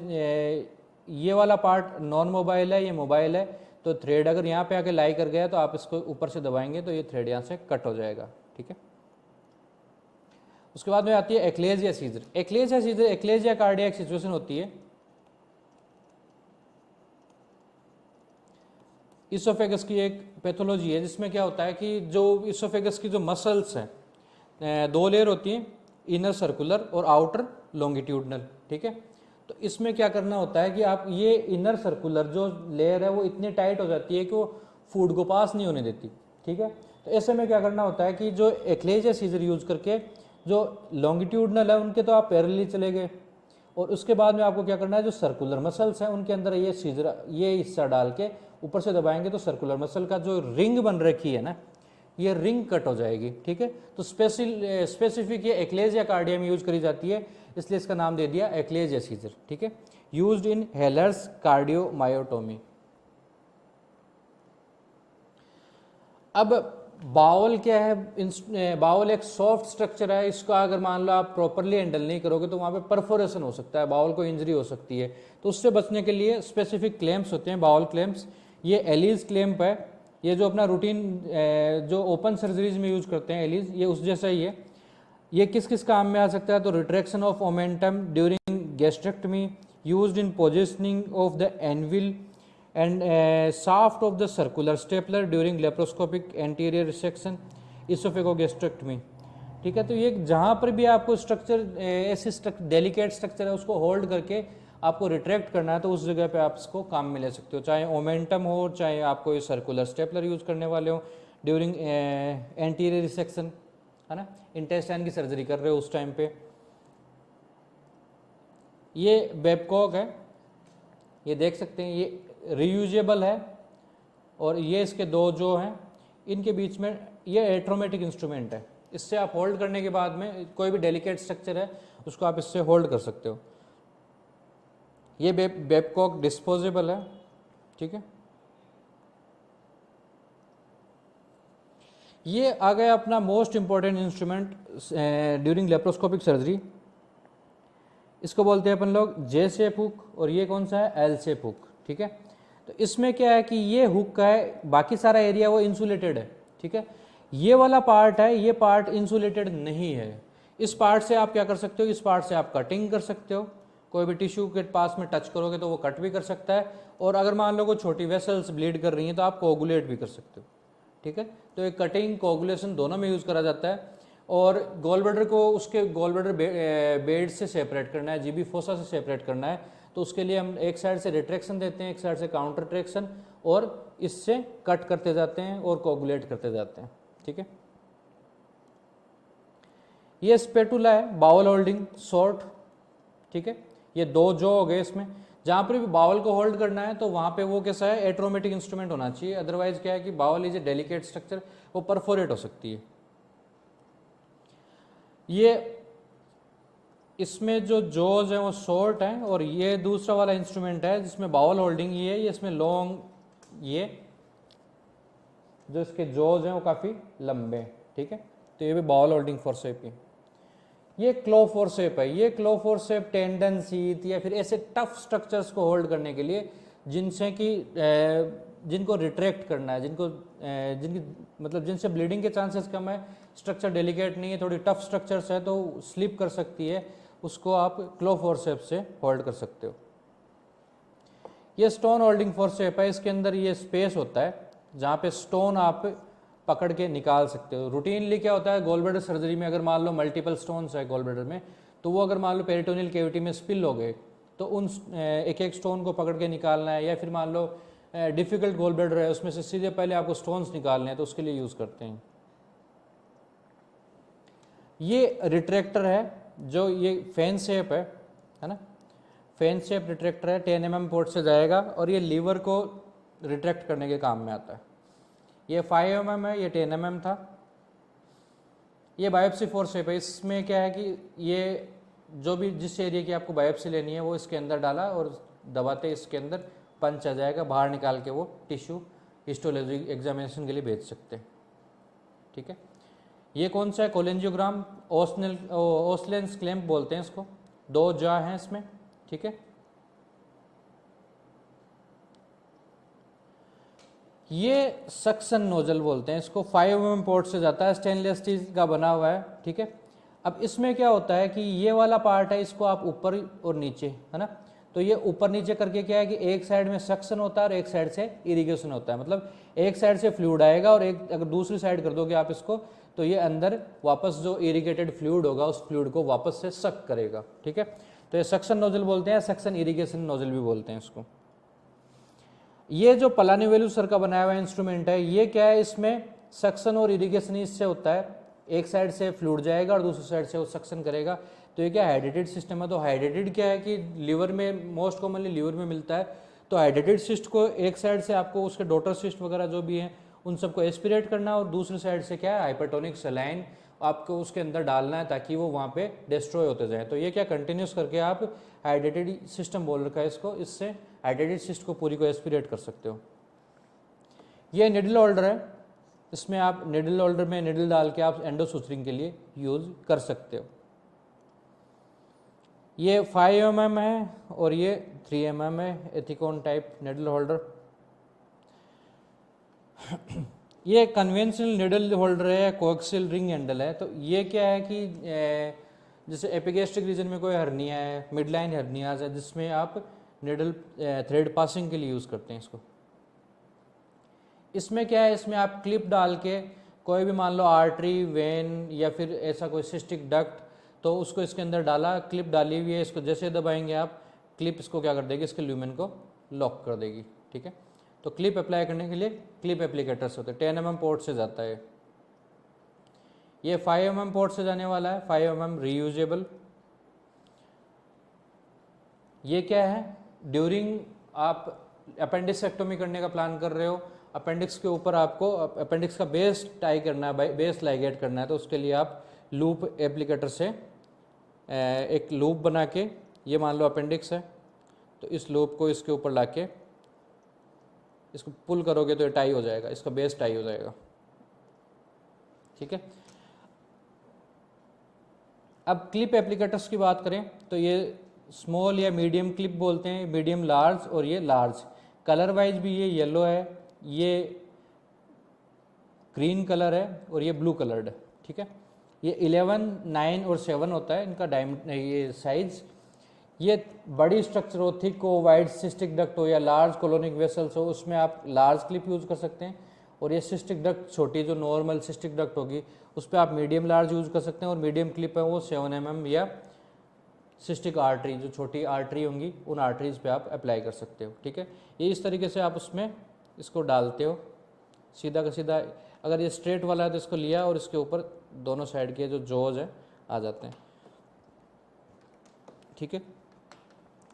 ये वाला पार्ट नॉन मोबाइल है, ये मोबाइल है, तो थ्रेड अगर यहाँ पे आके लाई कर गया तो आप इसको ऊपर से दबाएंगे तो ये थ्रेड यहाँ से कट हो जाएगा, ठीक है। उसके बाद में आती है एक्लेजिया सीजर। एक्लेजिया सीजर, एक्लेजिया कार्डियक सिचुएशन होती है, इसोफेगस की एक पैथोलॉजी है जिसमें क्या होता है कि जो इसोफेगस की जो मसल्स हैं, दो लेयर होती हैं, इनर सर्कुलर और आउटर लॉन्गिट्यूडनल, ठीक है। तो इसमें क्या करना होता है कि आप ये इनर सर्कुलर जो लेयर है वो इतनी टाइट हो जाती है कि वो फूड को पास नहीं होने देती, ठीक है। तो ऐसे में क्या करना होता है कि जो एक्लेजिया सीजर यूज करके जो लॉन्गिट्यूडनल है उनके तो आप पैरेलली चले गए, और उसके बाद में आपको क्या करना है, जो सर्कुलर मसल्स हैं उनके अंदर ये सीजर, ये हिस्सा डाल के ऊपर से दबाएंगे तो सर्कुलर मसल का जो रिंग बन रखी है ना, ये रिंग कट हो जाएगी, ठीक है। तो स्पेसिफिक ये एक्लेजिया कार्डिया में यूज करी जाती है, इसलिए इसका नाम दे दिया एक्लेजिया सीजर, ठीक है। Used in Heller's cardiomyotomy. अब बाउल क्या है, बाउल एक सॉफ्ट स्ट्रक्चर है, इसका अगर मान लो आप प्रॉपरली हैंडल नहीं करोगे तो वहाँ पे परफोरेशन हो सकता है, बाउल को इंजरी हो सकती है। तो उससे बचने के लिए स्पेसिफिक क्लैंप्स होते हैं, बाउल क्लैंप्स। ये एलिज क्लैंप है, ये जो अपना रूटीन जो ओपन सर्जरीज में यूज करते हैं एलिज, ये उस जैसा ही है। ये किस किस काम में आ सकता है, तो retraction of omentum during gastrectomy, used in positioning of the anvil and shaft of the circular stapler during laparoscopic anterior resection, esophagogastrectomy, ठीक है। तो ये जहाँ पर भी आपको स्ट्रक्चर ऐसे डेलिकेट स्ट्रक्चर है उसको होल्ड करके आपको रिट्रैक्ट करना है तो उस जगह पे आप इसको काम में ले सकते हो, चाहे ओमेंटम हो, चाहे आपको ये सर्कुलर स्टेपलर यूज करने वाले हो ड्यूरिंग एंटीरियर रिसेक्शन, है ना, इंटेस्टाइन की सर्जरी कर रहे हो उस टाइम पे। ये बेबकॉक है, ये देख सकते हैं, ये रीयूजेबल है, और ये इसके दो जो हैं इनके बीच में ये एट्रोमेटिक इंस्ट्रूमेंट है, इससे आप होल्ड करने के बाद में कोई भी डेलिकेट स्ट्रक्चर है उसको आप इससे होल्ड कर सकते हो। ये बेबकॉक डिस्पोजेबल है, ठीक है। ये आ गया अपना most important instrument during laparoscopic surgery, इसको बोलते हैं अपन लोग जे शेप हुक, और ये कौन सा है, एल शेप हुक, ठीक है। तो इसमें क्या है कि ये हुक का है, बाकी सारा एरिया वो इंसुलेटेड है, ठीक है। ये वाला पार्ट है, ये पार्ट इंसुलेटेड नहीं है। इस पार्ट से आप क्या कर सकते हो, इस पार्ट से आप कटिंग कर सकते हो, कोई भी टिश्यू के पास में टच करोगे तो वो कट भी कर सकता है, और अगर मान लो कोई छोटी वेसल्स ब्लीड कर रही हैं तो आप कोगुलेट भी कर सकते हो, ठीक है। तो एक कटिंग कोगुलेशन दोनों में यूज़ करा जाता है। और गॉल ब्लैडर को उसके गॉल ब्लैडर बेड से सेपरेट करना है, जीबी फोसा से सेपरेट करना है, तो उसके लिए हम एक साइड से रिट्रैक्शन देते हैं, एक साइड से काउंटर ट्रैक्शन, और इससे कट करते जाते हैं और कोगुलेट करते जाते हैं, ठीक है। ये स्पेटुला है, बाउल होल्डिंग शॉर्ट, ठीक है। ये दो जो हो गए इसमें, जहाँ पर भी बाउल को होल्ड करना है तो वहाँ पे वो कैसा है, एट्रोमेटिक इंस्ट्रूमेंट होना चाहिए, अदरवाइज क्या है कि bowel is a delicate structure, वो परफोरेट हो सकती है। ये इसमें जो जॉज है वो शॉर्ट है, और ये दूसरा वाला इंस्ट्रूमेंट है जिसमें बाउल होल्डिंग ये इसमें लॉन्ग, ये जो इसके जॉज हैं वो काफ़ी लंबे हैं, ठीक है। तो ये भी बाउल होल्डिंग फॉरसेप है। ये क्लो फॉरसेप है, ये क्लो फॉरसेप टेंडन सीथ या फिर ऐसे टफ स्ट्रक्चर्स को होल्ड करने के लिए जिनसे कि जिनको रिट्रैक्ट करना है, जिनकी मतलब जिनसे ब्लीडिंग के चांसेस कम है, स्ट्रक्चर डेलिकेट नहीं है, थोड़ी टफ स्ट्रक्चर्स है तो स्लिप कर सकती है, उसको आप क्लो फॉरसेप से होल्ड कर सकते हो। ये स्टोन होल्डिंग फॉरसेप है, इसके अंदर ये स्पेस होता है जहाँ पे स्टोन आप पकड़ के निकाल सकते हो। रूटीनली क्या होता है, गॉल ब्लैडर सर्जरी में अगर मान लो मल्टीपल स्टोन्स है गॉल ब्लैडर में, तो वो अगर मान लो पेरिटोनियल कैविटी में स्पिल हो गए तो उन एक एक स्टोन को पकड़ के निकालना है, या फिर मान लो डिफिकल्ट गॉल ब्लैडर है उसमें से सीधे पहले आपको स्टोन्स निकालने हैं तो उसके लिए यूज़ करते हैं। ये रिट्रैक्टर है, जो ये फैन शेप है ना, फैन शेप रिट्रैक्टर है, 10 mm पोर्ट से जाएगा और ये लीवर को रिट्रैक्ट करने के काम में आता है। ये 5 mm है, ये 10 mm था। ये बायोप्सी फॉरसेप है, इसमें क्या है कि ये जो भी जिस एरिया की आपको बायोप्सी लेनी है वो इसके अंदर डाला और दबाते इसके अंदर पंच आ जाएगा, बाहर निकाल के वो टिश्यू हिस्टोलॉजी एग्जामिनेशन के लिए भेज सकते हैं, ठीक है। ये कौन सा है, कोलेंजियोग्राम, ओस्लेंस क्लैंप बोलते हैं इसको, 2 जा हैं इसमें, ठीक है। ये सक्शन नोजल बोलते हैं इसको, 5 mm पोर्ट से जाता है, स्टेनलेस स्टील का बना हुआ है, ठीक है। अब इसमें क्या होता है कि ये वाला पार्ट है, इसको आप ऊपर और नीचे, है ना, तो ये ऊपर नीचे करके क्या है कि एक साइड में सक्शन होता है और एक साइड से इरिगेशन होता है, मतलब एक साइड से फ्लूइड आएगा और एक अगर दूसरी साइड कर दोगे आप इसको तो ये अंदर वापस जो इरिगेटेड फ्लूइड होगा उस फ्लूइड को वापस से सक करेगा, ठीक है। तो ये सक्शन नोजल बोलते हैं, सक्शन इरिगेशन नोजल भी बोलते हैं इसको। ये जो पलानी सर का बनाया हुआ इंस्ट्रूमेंट है, ये क्या है, इसमें सक्शन और इरिगेशन इससे होता है, एक साइड से फ्लूइड जाएगा और दूसरी साइड से वो सक्शन करेगा। तो ये क्या हाइड्रेटेड सिस्टम है। तो हाइड्रेटेड क्या है कि लीवर में मोस्ट कॉमनली लीवर में मिलता है। तो हाइड्रेटेड सिस्ट को एक साइड से आपको उसके डॉटर सिस्ट वगैरह जो भी हैं उन सबको एस्पिरेट करना, और दूसरी साइड से क्या है हाइपरटोनिक सलाइन आपको उसके अंदर डालना है ताकि वो वहाँ पे डिस्ट्रॉय होते जाए। तो ये क्या कंटिन्यूस करके आप हाइड्रेटेड सिस्टम बोल रखा है इसको, इससे हाइड्रेटेड सिस्ट को पूरी को एस्पिरेट कर सकते हो। ये निडल होल्डर है, इसमें आप निडल होल्डर में निडल डाल के आप एंडोसूचरिंग के लिए यूज कर सकते हो। ये 5 mm है और ये 3 mm है, एथिकॉन टाइप निडल होल्डर। ये कन्वेंशनल निडल होल्डर है, कोएक्सियल रिंग हैंडल है। तो ये क्या है कि जैसे एपिगैस्ट्रिक रीजन में कोई हर्निया है, मिडलाइन हर्नियाज है, जिसमें आप निडल थ्रेड पासिंग के लिए यूज़ करते हैं इसको। इसमें क्या है, इसमें आप क्लिप डाल के कोई भी मान लो आर्टरी, वेन या फिर ऐसा कोई सिस्टिक डक्ट, तो उसको इसके अंदर डाला, क्लिप डाली हुई है, इसको जैसे दबाएंगे आप, क्लिप इसको क्या कर देगी, इसके ल्यूमेन को लॉक कर देगी। ठीक है, तो क्लिप अप्लाई करने के लिए क्लिप एप्लीकेटर्स होते हैं, 10 mm पोर्ट से जाता है। ये 5 mm पोर्ट से जाने वाला है, 5 mm रीयूजेबल। ये क्या है, ड्यूरिंग आप अपेंडिक्सेक्टोमी करने का प्लान कर रहे हो, अपेंडिक्स के ऊपर आपको अपेंडिक्स का बेस टाई करना है, बेस लाइगेट करना है, तो उसके लिए आप लूप एप्लीकेटर से एक लूप बना के, ये मान लो अपेंडिक्स है, तो इस लूप को इसके ऊपर लाके इसको पुल करोगे तो ये टाई हो जाएगा, इसका बेस टाई हो जाएगा। ठीक है, अब क्लिप एप्लीकेटर्स की बात करें तो ये स्मॉल या मीडियम क्लिप बोलते हैं, मीडियम लार्ज और ये लार्ज। कलर वाइज भी ये येलो है, ये ग्रीन कलर है और ये ब्लू कलर्ड है। ठीक है, ये 11, 9 और 7 होता है इनका ये साइज। ये बड़ी स्ट्रक्चर हो, थिक हो, वाइड सिस्टिक डक्ट हो या लार्ज कोलोनिक वेसल्स हो, उसमें आप लार्ज क्लिप यूज़ कर सकते हैं। और ये सिस्टिक डक्ट छोटी जो नॉर्मल सिस्टिक डक्ट होगी उस पर आप मीडियम लार्ज यूज़ कर सकते हैं, और मीडियम क्लिप है वो 7 mm या सिस्टिक आर्टरी जो छोटी आर्टरी होंगी उन आर्टरीज पे आप अप्लाई कर सकते हो। ठीक है, ये इस तरीके से आप उसमें इसको डालते हो, सीधा का सीधा। अगर ये स्ट्रेट वाला है तो इसको लिया और इसके ऊपर दोनों साइड के जो जॉज है आ जाते हैं। ठीक है,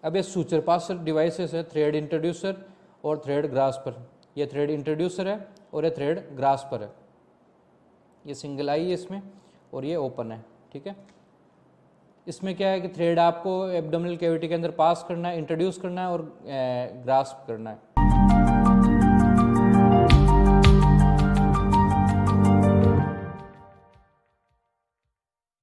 अब ये सूचर पासर डिवाइसेस है, थ्रेड इंट्रोड्यूसर और थ्रेड ग्रास्पर। ये थ्रेड इंट्रोड्यूसर है और ये थ्रेड ग्रास्पर है। ये सिंगल आई है इसमें और ये ओपन है। ठीक है, इसमें क्या है कि थ्रेड आपको एब्डोमिनल कैविटी के अंदर पास करना है, इंट्रोड्यूस करना है और ग्रास्प करना है।